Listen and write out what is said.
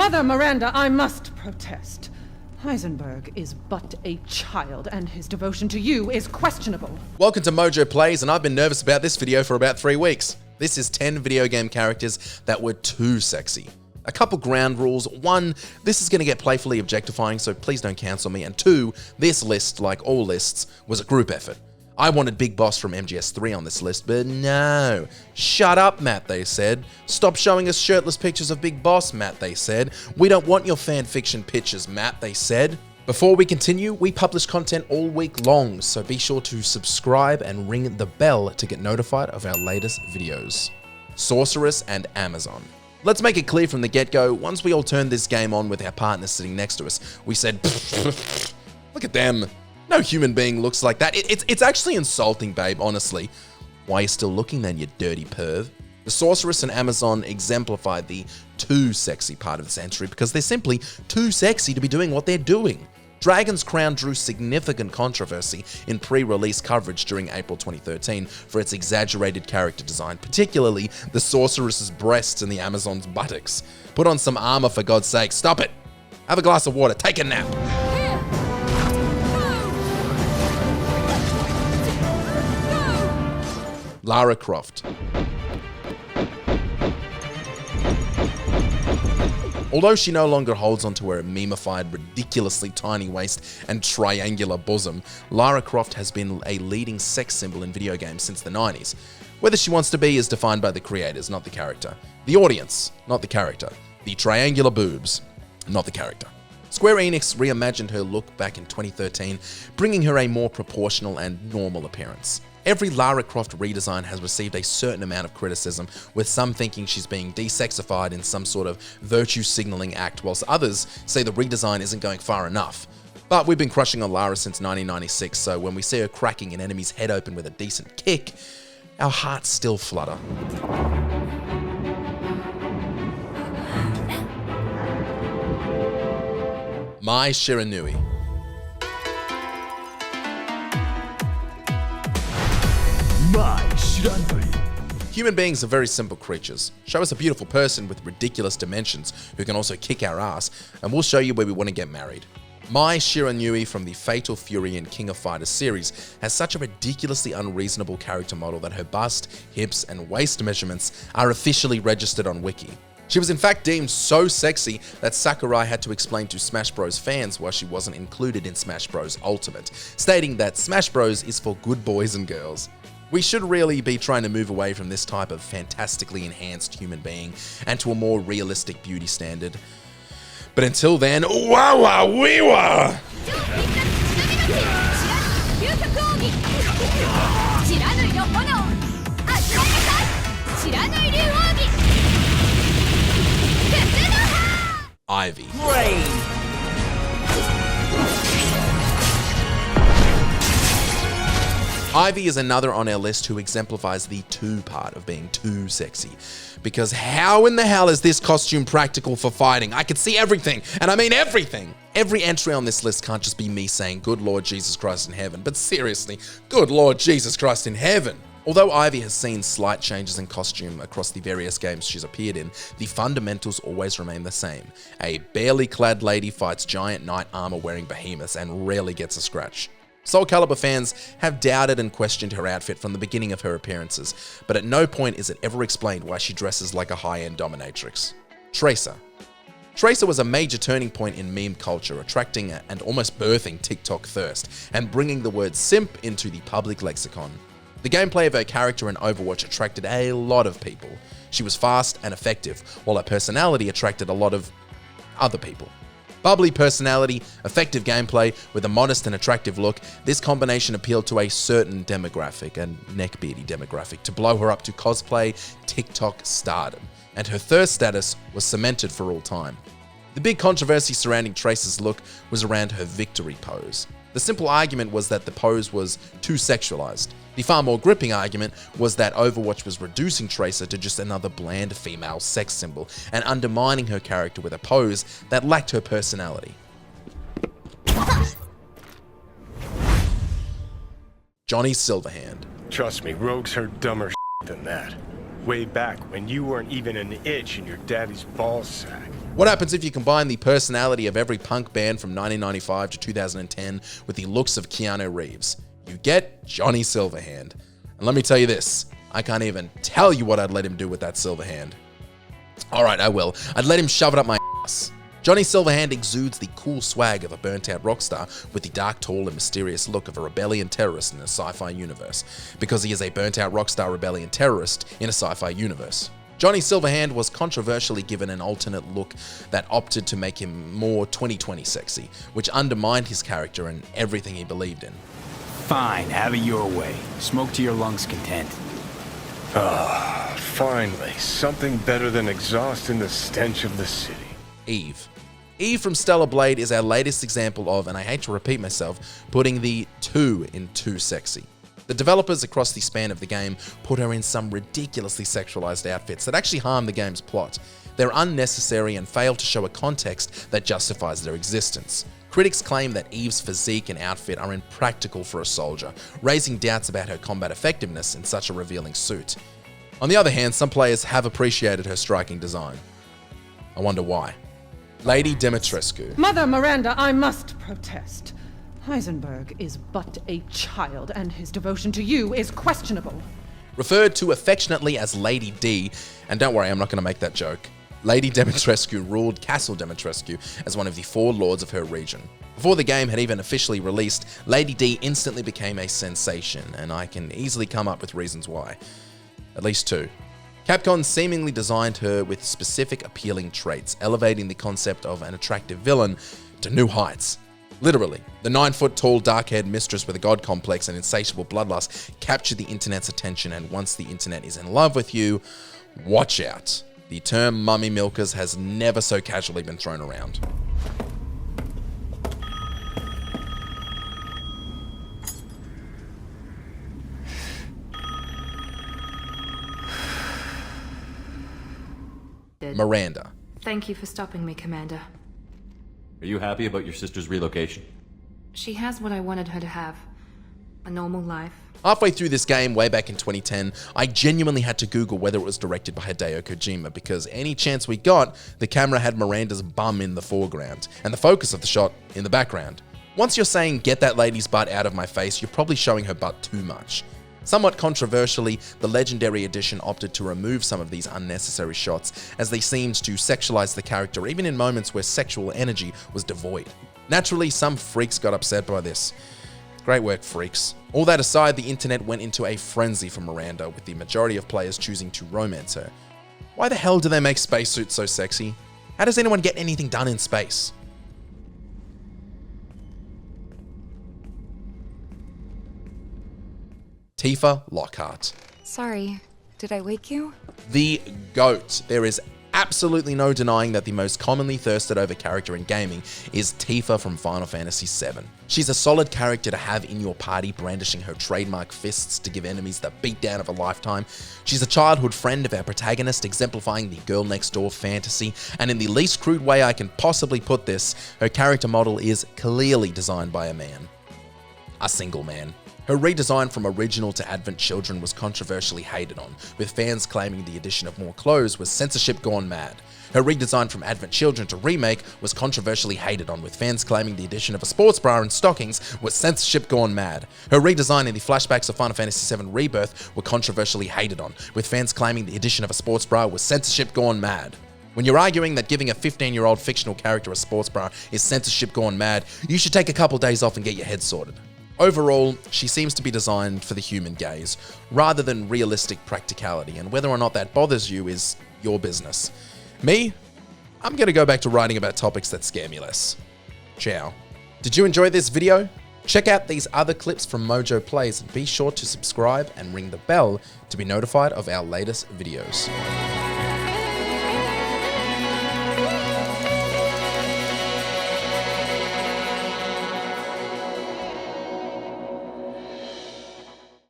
Mother Miranda, I must protest. Heisenberg is but a child, and his devotion to you is questionable. Welcome to MojoPlays, and I've been nervous about this video for about 3 weeks. This is 10 video game characters that were too sexy. A couple ground rules. 1, this is going to get playfully objectifying, so please don't cancel me. And 2, this list, like all lists, was a group effort. I wanted Big Boss from MGS3 on this list, but no. Shut up, Matt, they said. Stop showing us shirtless pictures of Big Boss, Matt, they said. We don't want your fanfiction pictures, Matt, they said. Before we continue, we publish content all week long, so be sure to subscribe and ring the bell to get notified of our latest videos. Sorceress and Amazon. Let's make it clear from the get-go, once we all turned this game on with our partner sitting next to us, we said, look at them. No human being looks like that. It's actually insulting, babe, honestly. Why are you still looking then, you dirty perv? The Sorceress and Amazon exemplify the too sexy part of this entry because they're simply too sexy to be doing what they're doing. Dragon's Crown drew significant controversy in pre-release coverage during April 2013 for its exaggerated character design, particularly the Sorceress's breasts and the Amazon's buttocks. Put on some armor for God's sake. Stop it. Have a glass of water. Take a nap. Lara Croft. Although she no longer holds onto her memeified, ridiculously tiny waist and triangular bosom, Lara Croft has been a leading sex symbol in video games since the 90s. Whether she wants to be is defined by the creators, not the character. The audience, not the character. The triangular boobs, not the character. Square Enix reimagined her look back in 2013, bringing her a more proportional and normal appearance. Every Lara Croft redesign has received a certain amount of criticism, with some thinking she's being desexified in some sort of virtue signaling act, whilst others say the redesign isn't going far enough. But we've been crushing on Lara since 1996, so when we see her cracking an enemy's head open with a decent kick, our hearts still flutter. My Shiranui. Human beings are very simple creatures. Show us a beautiful person with ridiculous dimensions who can also kick our ass, and we'll show you where we want to get married. My Shiranui from the Fatal Fury and King of Fighters series has such a ridiculously unreasonable character model that her bust, hips, and waist measurements are officially registered on Wiki. She was in fact deemed so sexy that Sakurai had to explain to Smash Bros fans why she wasn't included in Smash Bros Ultimate, stating that Smash Bros is for good boys and girls. We should really be trying to move away from this type of fantastically enhanced human being and to a more realistic beauty standard. But until then, wawa weewa! Ivy. Ivy is another on our list who exemplifies the too part of being too sexy. Because how in the hell is this costume practical for fighting? I can see everything, and I mean everything. Every entry on this list can't just be me saying, good Lord Jesus Christ in heaven, but seriously, good Lord Jesus Christ in heaven. Although Ivy has seen slight changes in costume across the various games she's appeared in, the fundamentals always remain the same. A barely clad lady fights giant knight armor wearing behemoths and rarely gets a scratch. Soul Calibur fans have doubted and questioned her outfit from the beginning of her appearances, but at no point is it ever explained why she dresses like a high-end dominatrix. Tracer. Tracer was a major turning point in meme culture, attracting and almost birthing TikTok thirst, and bringing the word simp into the public lexicon. The gameplay of her character in Overwatch attracted a lot of people. She was fast and effective, while her personality attracted a lot of other people. Bubbly personality, effective gameplay, with a modest and attractive look, this combination appealed to a certain demographic, a neckbeardy demographic, to blow her up to cosplay TikTok stardom, and her thirst status was cemented for all time. The big controversy surrounding Tracer's look was around her victory pose. The simple argument was that the pose was too sexualized. The far more gripping argument was that Overwatch was reducing Tracer to just another bland female sex symbol and undermining her character with a pose that lacked her personality. Johnny Silverhand. Trust me, rogues heard dumber than that. Way back when you weren't even an itch in your daddy's ball sack. What happens if you combine the personality of every punk band from 1995 to 2010 with the looks of Keanu Reeves? You get Johnny Silverhand. And let me tell you this, I can't even tell you what I'd let him do with that Silverhand. Alright, I will. I'd let him shove it up my ass. Johnny Silverhand exudes the cool swag of a burnt-out rock star with the dark, tall, and mysterious look of a rebellion terrorist in a sci-fi universe, because he is a burnt-out rock star rebellion terrorist in a sci-fi universe. Johnny Silverhand was controversially given an alternate look that opted to make him more 2020 sexy, which undermined his character and everything he believed in. Fine, have it your way. Smoke to your lungs' content. Finally, something better than exhaust in the stench of the city. Eve. Eve from Stellar Blade is our latest example of, and I hate to repeat myself, putting the 2 in too sexy. The developers across the span of the game put her in some ridiculously sexualized outfits that actually harm the game's plot. They're unnecessary and fail to show a context that justifies their existence. Critics claim that Eve's physique and outfit are impractical for a soldier, raising doubts about her combat effectiveness in such a revealing suit. On the other hand, some players have appreciated her striking design. I wonder why. Lady Dimitrescu. Mother Miranda, I must protest. Heisenberg is but a child, and his devotion to you is questionable. Referred to affectionately as Lady D, and don't worry, I'm not going to make that joke. Lady Dimitrescu ruled Castle Dimitrescu as one of the 4 lords of her region. Before the game had even officially released, Lady D instantly became a sensation, and I can easily come up with reasons why. At least 2. Capcom seemingly designed her with specific appealing traits, elevating the concept of an attractive villain to new heights. Literally, the 9-foot-tall dark-haired mistress with a god complex and insatiable bloodlust captured the internet's attention, and once the internet is in love with you, watch out. The term mummy milkers has never so casually been thrown around. Miranda. Thank you for stopping me, Commander. Are you happy about your sister's relocation? She has what I wanted her to have. A normal life. Halfway through this game, way back in 2010, I genuinely had to Google whether it was directed by Hideo Kojima, because any chance we got, the camera had Miranda's bum in the foreground, and the focus of the shot in the background. Once you're saying, get that lady's butt out of my face, you're probably showing her butt too much. Somewhat controversially, the Legendary Edition opted to remove some of these unnecessary shots, as they seemed to sexualize the character even in moments where sexual energy was devoid. Naturally, some freaks got upset by this. Great work, freaks. All that aside, the internet went into a frenzy for Miranda, with the majority of players choosing to romance her. Why the hell do they make spacesuits so sexy? How does anyone get anything done in space? Tifa Lockhart. Sorry, did I wake you? The GOAT. There is absolutely no denying that the most commonly thirsted over character in gaming is Tifa from Final Fantasy VII. She's a solid character to have in your party, brandishing her trademark fists to give enemies the beatdown of a lifetime. She's a childhood friend of our protagonist, exemplifying the girl next door fantasy, and in the least crude way I can possibly put this, her character model is clearly designed by a man. A single man. Her redesign from original to Advent Children was controversially hated on, with fans claiming the addition of more clothes was censorship gone mad. Her redesign from Advent Children to Remake was controversially hated on, with fans claiming the addition of a sports bra and stockings was censorship gone mad. Her redesign in the flashbacks of Final Fantasy VII Rebirth were controversially hated on, with fans claiming the addition of a sports bra was censorship gone mad. When you're arguing that giving a 15-year-old fictional character a sports bra is censorship gone mad, you should take a couple days off and get your head sorted. Overall, she seems to be designed for the human gaze, rather than realistic practicality, and whether or not that bothers you is your business. Me? I'm gonna go back to writing about topics that scare me less. Ciao. Did you enjoy this video? Check out these other clips from MojoPlays and be sure to subscribe and ring the bell to be notified of our latest videos.